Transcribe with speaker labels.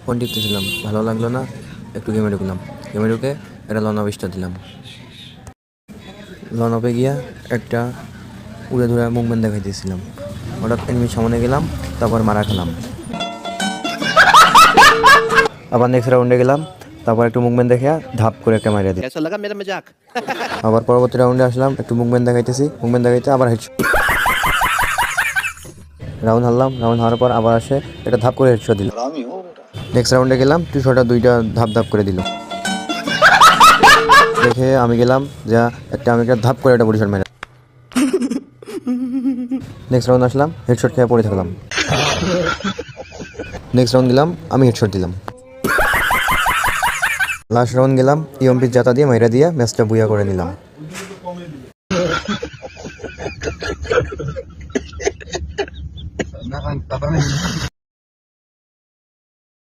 Speaker 1: Phone টিপতেছিলাম, ভালো লাগলো না, একটু গেমে ঢুকলাম। গেমে ঢুকে একটা লন অফিসটা দিলাম। লন অফে গিয়া একটা উড়ে ধরে মুভমেন্ট দেখাইতেছিলাম। হঠাৎ এনিমির সামনে গেলাম, তারপর মারা খেলাম। আবার নেক্সট রাউন্ডে গেলাম, তারপর একটু মুভমেন্ট দেখে ধাপ করে একটা মারিয়া দিই।
Speaker 2: कैसा लगा मेरा मजाक?
Speaker 1: আবার পরবর্তী রাউন্ডে আসলাম, একটু মুভমেন্ট দেখাইতেছি, মুভমেন্ট দেখাইতে আবার হেডশট। রাউন্ড হারলাম, রাউন্ড হারার পর আবার আসে একটা ধাপ করে হেডশট দিল। নেক্সট রাউন্ডে গেলাম, টুশটা দুইটা ধাপ ধাপ করে দিল। দেখে আমি গেলাম যা আমি একটা ধাপ করে একটা বডি শট মেরে। নেক্সট রাউন্ড আসলাম, হেডশট খেয়ে পড়ে থাকলাম। নেক্সট রাউন্ড গেলাম, আমি হেডশট দিলাম। লাস্ট রাউন্ড গেলাম, ইএমপি জাতা দিয়ে মাইরা দিয়ে ম্যাচটা বুইয়া করে নিলাম।